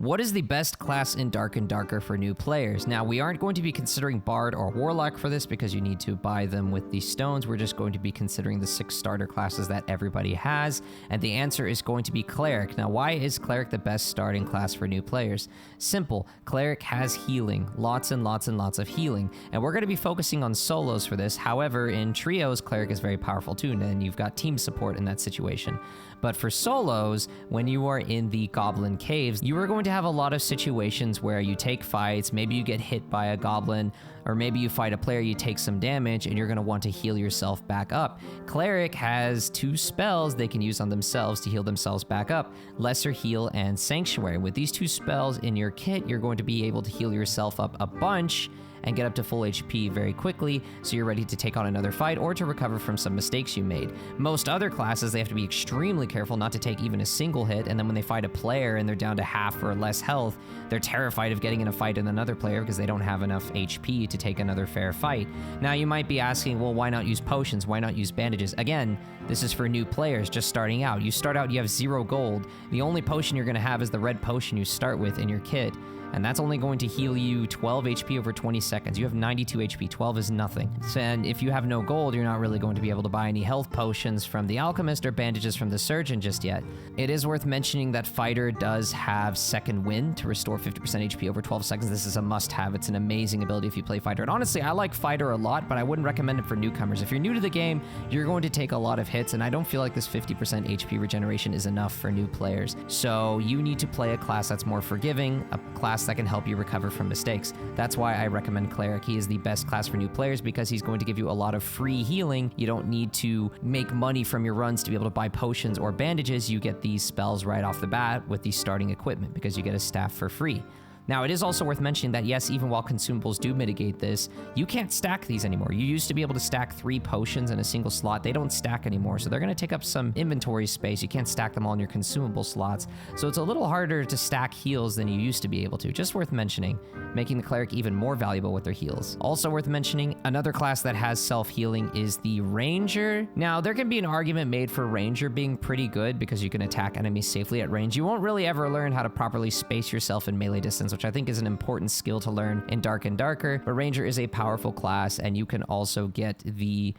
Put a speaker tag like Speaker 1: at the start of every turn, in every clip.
Speaker 1: What is the best class in Dark and Darker for new players? Now, we aren't going to be considering Bard or Warlock for this because you need to buy them with these stones. We're just going to be considering the 6 starter classes that everybody has, and the answer is going to be Cleric. Now, why is Cleric the best starting class for new players? Simple. Cleric has healing. Lots and lots and lots of healing. And we're going to be focusing on solos for this. However, in trios, Cleric is very powerful too, and you've got team support in that situation. But for solos, when you are in the Goblin Caves, you are going to have a lot of situations where you take fights, maybe you get hit by a goblin, or maybe you fight a player, you take some damage, and you're going to want to heal yourself back up. Cleric has 2 spells they can use on themselves to heal themselves back up, Lesser Heal and Sanctuary. With these 2 spells in your kit, you're going to be able to heal yourself up a bunch and get up to full HP very quickly, so you're ready to take on another fight or to recover from some mistakes you made. Most other classes, they have to be extremely careful not to take even a single hit, and then when they fight a player and they're down to half or less health, they're terrified of getting in a fight with another player because they don't have enough HP to take another fair fight. Now, you might be asking, well, why not use potions? Why not use bandages? Again, this is for new players just starting out. You start out, you have 0 gold. The only potion you're going to have is the red potion you start with in your kit, and that's only going to heal you 12 HP over 20 seconds. You have 92 HP, 12 is nothing. And if you have no gold, you're not really going to be able to buy any health potions from the Alchemist or bandages from the Surgeon just yet. It is worth mentioning that Fighter does have Second Wind to restore 50% HP over 12 seconds. This is a must-have. It's an amazing ability if you play Fighter. And honestly, I like Fighter a lot, but I wouldn't recommend it for newcomers. If you're new to the game, you're going to take a lot of hits, and I don't feel like this 50% HP regeneration is enough for new players. So you need to play a class that's more forgiving, a class that can help you recover from mistakes. That's why I recommend Cleric. He is the best class for new players because he's going to give you a lot of free healing. You don't need to make money from your runs to be able to buy potions or bandages. You get these spells right off the bat with the starting equipment because you get a staff for free. Now, it is also worth mentioning that, yes, even while consumables do mitigate this, you can't stack these anymore. You used to be able to stack 3 potions in a single slot. They don't stack anymore, so they're going to take up some inventory space. You can't stack them all in your consumable slots, so it's a little harder to stack heals than you used to be able to. Just worth mentioning, making the Cleric even more valuable with their heals. Also worth mentioning, another class that has self-healing is the Ranger. Now, there can be an argument made for Ranger being pretty good because you can attack enemies safely at range. You won't really ever learn how to properly space yourself in melee distance, which I think is an important skill to learn in Dark and Darker, but Ranger is a powerful class, and you can also get the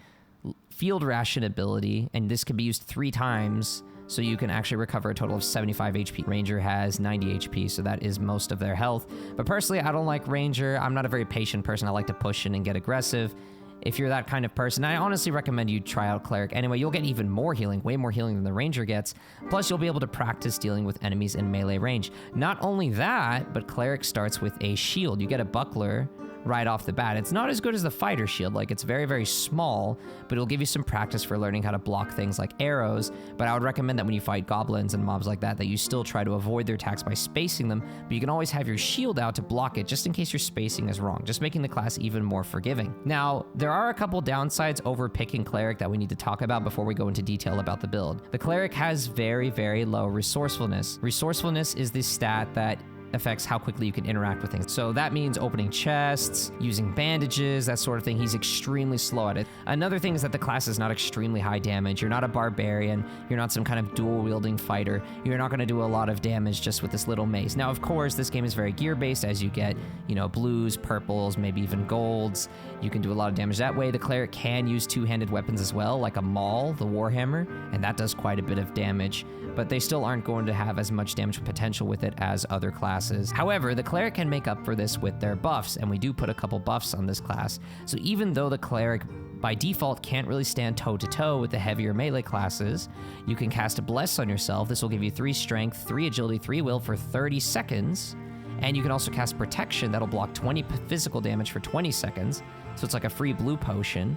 Speaker 1: Field Ration ability, and this can be used 3 times, so you can actually recover a total of 75 HP. Ranger has 90 HP, so that is most of their health. But personally, I don't like Ranger. I'm not a very patient person. I like to push in and get aggressive. If you're that kind of person, I honestly recommend you try out Cleric. Anyway, you'll get even more healing, way more healing than the Ranger gets. Plus, you'll be able to practice dealing with enemies in melee range. Not only that, but Cleric starts with a shield. You get a buckler right off the bat. It's not as good as the Fighter shield. Like, it's very, very small, but it'll give you some practice for learning how to block things like arrows. But I would recommend that when you fight goblins and mobs like that you still try to avoid their attacks by spacing them, but you can always have your shield out to block it just in case your spacing is wrong, just making the class even more forgiving. Now, there are a couple downsides over picking Cleric that we need to talk about before we go into detail about the build. The Cleric has very, very low Resourcefulness. Resourcefulness is the stat that affects how quickly you can interact with things. So that means opening chests, using bandages, that sort of thing. He's extremely slow at it. Another thing is that the class is not extremely high damage. You're not a barbarian. You're not some kind of dual-wielding fighter. You're not going to do a lot of damage just with this little mace. Now, of course, this game is very gear-based. As you get, blues, purples, maybe even golds, you can do a lot of damage that way. The Cleric can use 2-handed weapons as well, like a maul, the Warhammer, and that does quite a bit of damage, but they still aren't going to have as much damage potential with it as other classes. However, the Cleric can make up for this with their buffs, and we do put a couple buffs on this class. So even though the Cleric by default can't really stand toe-to-toe with the heavier melee classes, you can cast a Bless on yourself. This will give you 3 strength, 3 agility, 3 will for 30 seconds. And you can also cast Protection that'll block 20 physical damage for 20 seconds. So it's like a free blue potion.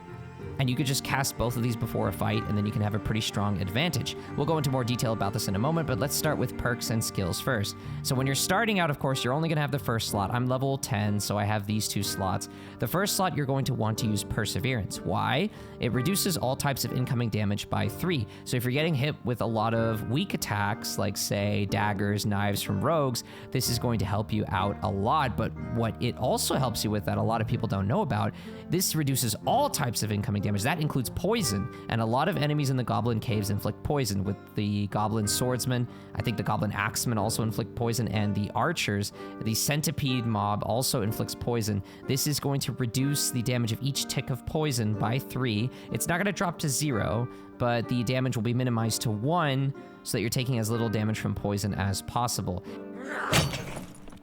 Speaker 1: And you could just cast both of these before a fight, and then you can have a pretty strong advantage. We'll go into more detail about this in a moment, but let's start with perks and skills first. So when you're starting out, of course, you're only going to have the first slot. I'm level 10, so I have these 2 slots. The first slot, you're going to want to use Perseverance. Why? It reduces all types of incoming damage by 3. So if you're getting hit with a lot of weak attacks, like, say, daggers, knives from rogues, this is going to help you out a lot. But what it also helps you with that a lot of people don't know about, this reduces all types of incoming damage. That includes poison, and a lot of enemies in the goblin caves inflict poison. With the goblin swordsman, I think the goblin axemen also inflict poison, and the archers, the centipede mob also inflicts poison. This is going to reduce the damage of each tick of poison by 3. It's not going to drop to 0, but the damage will be minimized to 1 so that you're taking as little damage from poison as possible.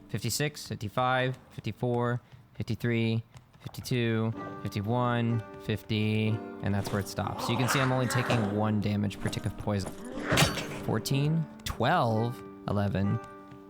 Speaker 1: 56, 55, 54, 53, 52, 51, 50, and that's where it stops. So you can see I'm only taking 1 damage per tick of poison. 14, 12, 11,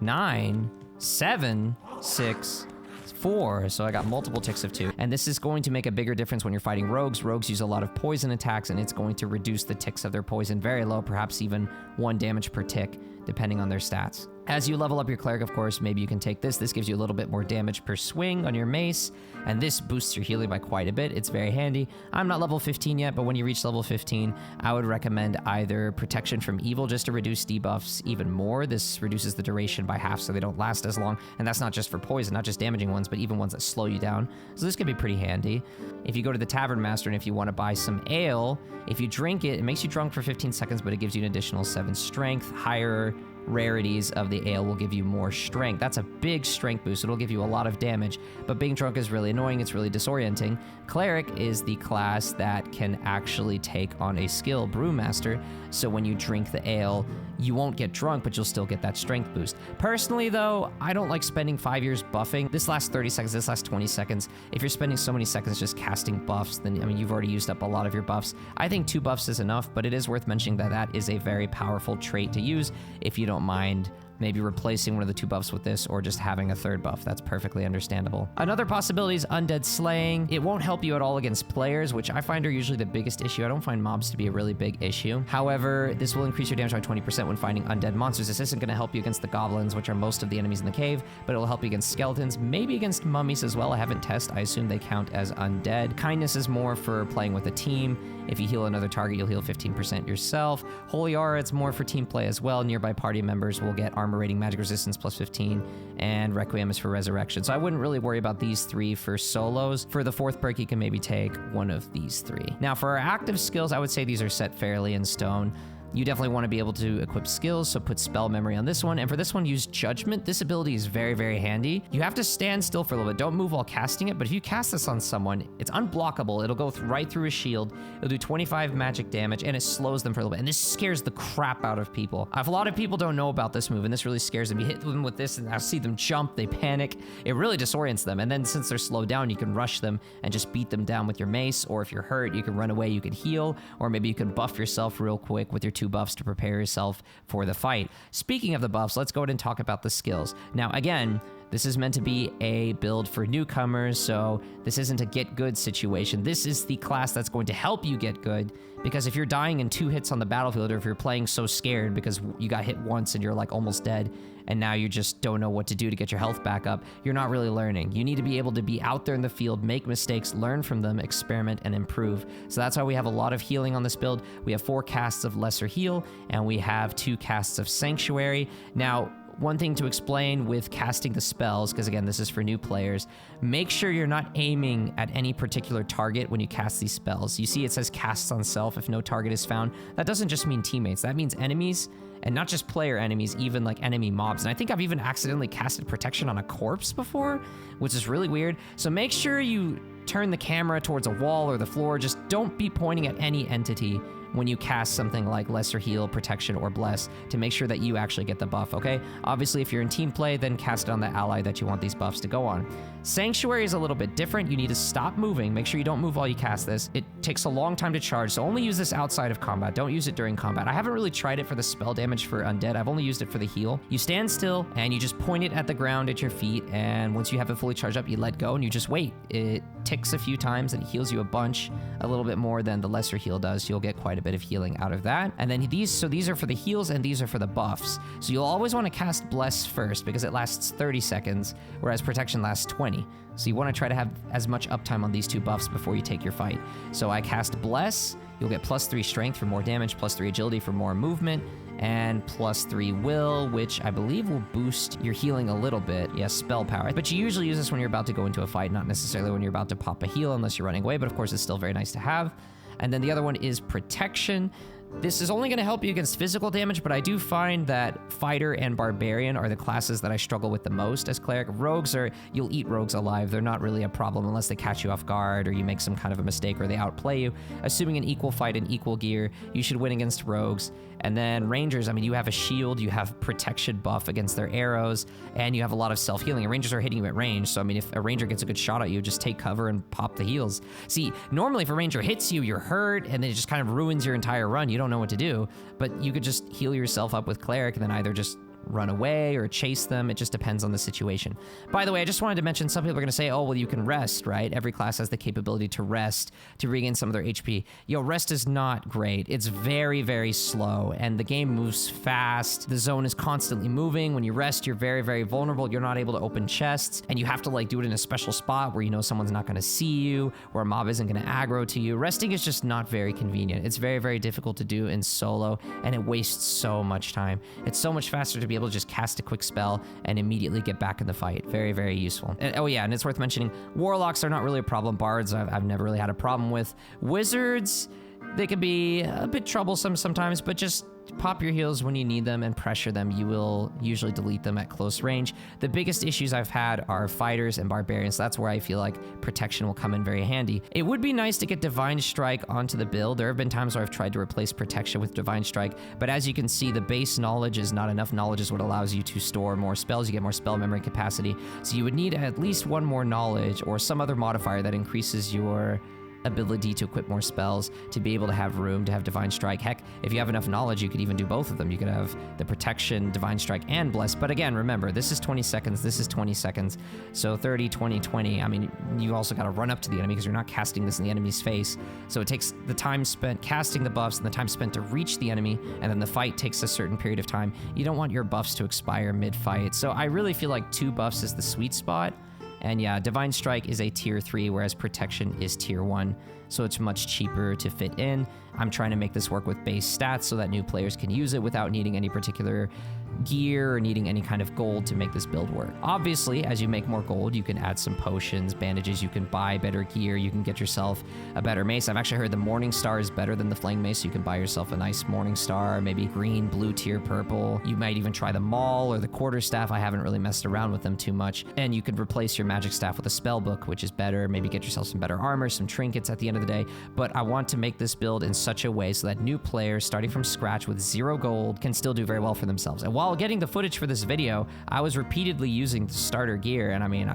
Speaker 1: 9, 7, 6, 4, so I got multiple ticks of 2. And this is going to make a bigger difference when you're fighting rogues. Rogues use a lot of poison attacks, and it's going to reduce the ticks of their poison very low, perhaps even 1 damage per tick, depending on their stats. As you level up your cleric, of course, maybe you can take this. This gives you a little bit more damage per swing on your mace, and this boosts your healing by quite a bit. It's very handy. I'm not level 15 yet, but when you reach level 15, I would recommend either Protection from Evil just to reduce debuffs even more. This reduces the duration by half so they don't last as long, and that's not just for poison, not just damaging ones, but even ones that slow you down. So this could be pretty handy. If you go to the Tavern Master and if you want to buy some ale, if you drink it, it makes you drunk for 15 seconds, but it gives you an additional 7 strength. Higher rarities of the ale will give you more strength. That's a big strength boost. It'll give you a lot of damage, but being drunk is really annoying. It's really disorienting. Cleric is the class that can actually take on a skill, Brewmaster, so when you drink the ale, you won't get drunk, but you'll still get that strength boost. Personally, though, I don't like spending 5 years buffing. This lasts 30 seconds, this lasts 20 seconds. If you're spending so many seconds just casting buffs, then, I mean, you've already used up a lot of your buffs. I think 2 buffs is enough, but it is worth mentioning that that is a very powerful trait to use if you don't mind maybe replacing one of the 2 buffs with this, or just having a 3rd buff. That's perfectly understandable. Another possibility is Undead Slaying. It won't help you at all against players, which I find are usually the biggest issue. I don't find mobs to be a really big issue. However, this will increase your damage by 20% when fighting undead monsters. This isn't going to help you against the goblins, which are most of the enemies in the cave, but it will help you against skeletons, maybe against mummies as well. I haven't tested. I assume they count as undead. Kindness is more for playing with a team. If you heal another target, you'll heal 15% yourself. Holy Aura, it's more for team play as well. Nearby party members will get armor rating, magic resistance plus 15, and Requiem is for resurrection. So I wouldn't really worry about these 3 for solos. For the 4th perk, you can maybe take one of these 3. Now, for our active skills, I would say these are set fairly in stone. You definitely want to be able to equip skills, so put spell memory on this one. And for this one, use judgment. This ability is very, very handy. You have to stand still for a little bit. Don't move while casting it, but if you cast this on someone, it's unblockable. It'll go right through a shield. It'll do 25 magic damage, and it slows them for a little bit. And this scares the crap out of people. A lot of people don't know about this move, and this really scares them. You hit them with this, and I see them jump, they panic. It really disorients them. And then since they're slowed down, you can rush them and just beat them down with your mace, or if you're hurt, you can run away, you can heal, or maybe you can buff yourself real quick with your 2 buffs to prepare yourself for the fight. Speaking of the buffs, let's go ahead and talk about the skills. Now, again, this is meant to be a build for newcomers, so this isn't a get good situation. This is the class that's going to help you get good, because if you're dying in 2 hits on the battlefield, or if you're playing so scared because you got hit once and you're like almost dead, and now you just don't know what to do to get your health back up, you're not really learning. You need to be able to be out there in the field, make mistakes, learn from them, experiment, and improve. So that's why we have a lot of healing on this build. We have 4 casts of Lesser Heal, and we have 2 casts of Sanctuary. Now, one thing to explain with casting the spells, because again, this is for new players, make sure you're not aiming at any particular target when you cast these spells. You see it says casts on self if no target is found. That doesn't just mean teammates, that means enemies, and not just player enemies, even like enemy mobs. And I think I've even accidentally casted protection on a corpse before, which is really weird. So make sure you turn the camera towards a wall or the floor. Just don't be pointing at any entity when you cast something like Lesser Heal, Protection, or Bless to make sure that you actually get the buff, okay? Obviously, if you're in team play, then cast it on the ally that you want these buffs to go on. Sanctuary is a little bit different. You need to stop moving. Make sure you don't move while you cast this. It takes a long time to charge, so only use this outside of combat. Don't use it during combat. I haven't really tried it for the spell damage for undead. I've only used it for the heal. You stand still, and you just point it at the ground at your feet, and once you have it fully charged up, you let go, and you just wait. It ticks a few times, and it heals you a bunch, a little bit more than the Lesser Heal does. You'll get quite a a bit of healing out of that. And then these are for the heals and these are for the buffs. So you'll always want to cast Bless first because it lasts 30 seconds, whereas Protection lasts 20. So you want to try to have as much uptime on these two buffs before you take your fight. So I cast Bless. You'll get +3 strength for more damage, +3 agility for more movement, and +3 will, which I believe will boost your healing a little bit. Yes, spell power. But you usually use this when you're about to go into a fight, not necessarily when you're about to pop a heal unless you're running away, but of course it's still very nice to have. And then the other one is Protection. This is only going to help you against physical damage, but I do find that Fighter and Barbarian are the classes that I struggle with the most as Cleric. Rogues you'll eat rogues alive. They're not really a problem unless they catch you off guard or you make some kind of a mistake or they outplay you. Assuming an equal fight and equal gear, you should win against rogues. And then Rangers, I mean, you have a shield, you have protection buff against their arrows, and you have a lot of self-healing. And Rangers are hitting you at range, so I mean, if a Ranger gets a good shot at you, just take cover and pop the heals. See, normally if a Ranger hits you, you're hurt, and then it just kind of ruins your entire run. You don't know what to do, but you could just heal yourself up with Cleric and then either just run away or chase them. It just depends on the situation. By the way, I just wanted to mention, some people are going to say, oh, well, you can rest, right? Every class has the capability to rest to regain some of their HP. Yo, rest is not great. It's very, very slow, and the game moves fast. The zone is constantly moving. When you rest, you're very, very vulnerable. You're not able to open chests, and you have to like do it in a special spot where you know someone's not going to see you, where a mob isn't going to aggro to you. Resting is just not very convenient. It's very, very difficult to do in solo, and it wastes so much time. It's so much faster to be able to just cast a quick spell and immediately get back in the fight. Very, very useful. And, oh yeah, and it's worth mentioning, Warlocks are not really a problem. Bards, I've never really had a problem with. Wizards, they can be a bit troublesome sometimes, but just pop your heals when you need them and pressure them. You will usually delete them at close range. The biggest issues I've had are Fighters and Barbarians. That's where I feel like Protection will come in very handy. It would be nice to get Divine Strike onto the build. There have been times where I've tried to replace Protection with Divine Strike, but as you can see, the base knowledge is not enough. Knowledge is what allows you to store more spells. You get more spell memory capacity. So you would need at least one more knowledge or some other modifier that increases your ability to equip more spells to be able to have room to have Divine Strike. Heck, if you have enough knowledge, you could even do both of them. You could have the Protection, Divine Strike, and Bless. But again, remember, this is 20 seconds, this is 20 seconds. So 30, 20, 20. I mean, you also got to run up to the enemy because you're not casting this in the enemy's face. So it takes the time spent casting the buffs and the time spent to reach the enemy, and then the fight takes a certain period of time. You don't want your buffs to expire mid-fight. So I really feel like 2 buffs is the sweet spot. And yeah, Divine Strike is a tier 3, whereas Protection is tier 1. So it's much cheaper to fit in. I'm trying to make this work with base stats so that new players can use it without needing any particular gear or needing any kind of gold to make this build work. Obviously, as you make more gold, you can add some potions, bandages, you can buy better gear, you can get yourself a better mace. I've actually heard the Morning Star is better than the Flaying Mace, so you can buy yourself a nice Morning Star, maybe green, blue tier, purple. You might even try the Maul or the Quarterstaff. I haven't really messed around with them too much. And you could replace your magic staff with a spell book, which is better. Maybe get yourself some better armor, some trinkets at the end of the day. But I want to make this build in such a way so that new players starting from scratch with 0 gold can still do very well for themselves. And while getting the footage for this video, I was repeatedly using the starter gear, and I mean,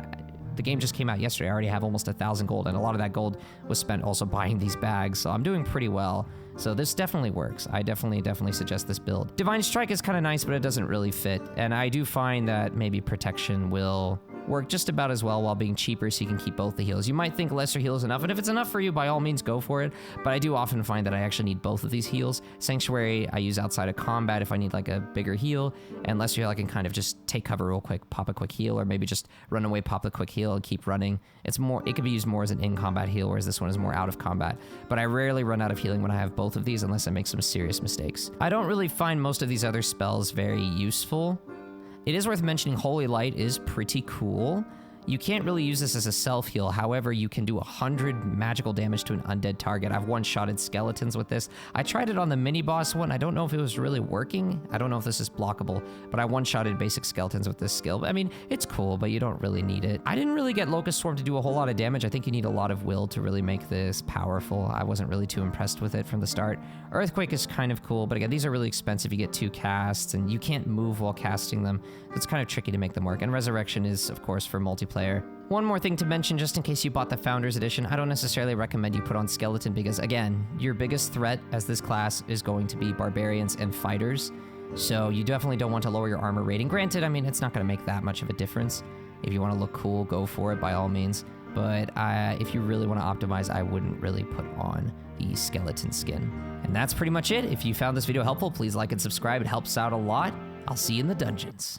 Speaker 1: the game just came out yesterday. I already have almost 1,000 gold, and a lot of that gold was spent also buying these bags, so I'm doing pretty well. So this definitely works. I definitely suggest this build. Divine Strike is kind of nice, but it doesn't really fit, and I do find that maybe Protection will work just about as well while being cheaper, so you can keep both the heals. You might think lesser heal is enough, and if it's enough for you, by all means go for it, but I do often find that I actually need both of these heals. Sanctuary I use outside of combat if I need like a bigger heal, and lesser heal I can kind of just take cover real quick, pop a quick heal, or maybe just run away, pop the quick heal, and keep running. It could be used more as an in-combat heal, whereas this one is more out of combat, but I rarely run out of healing when I have both of these unless I make some serious mistakes. I don't really find most of these other spells very useful. It is worth mentioning Holy Light is pretty cool. You can't really use this as a self-heal. However, you can do 100 magical damage to an undead target. I've one-shotted skeletons with this. I tried it on the mini-boss one. I don't know if it was really working. I don't know if this is blockable, but I one-shotted basic skeletons with this skill. I mean, it's cool, but you don't really need it. I didn't really get Locust Swarm to do a whole lot of damage. I think you need a lot of will to really make this powerful. I wasn't really too impressed with it from the start. Earthquake is kind of cool, but again, these are really expensive. You get 2 casts, and you can't move while casting them. It's kind of tricky to make them work. And Resurrection is, of course, for multiplayer. One more thing to mention, just in case you bought the Founders Edition, I don't necessarily recommend you put on Skeleton because, again, your biggest threat as this class is going to be Barbarians and Fighters. So you definitely don't want to lower your armor rating. Granted, I mean, it's not going to make that much of a difference. If you want to look cool, go for it by all means. but if you really want to optimize, I wouldn't really put on the skeleton skin. And that's pretty much it. If you found this video helpful, please like and subscribe. It helps out a lot. I'll see you in the dungeons.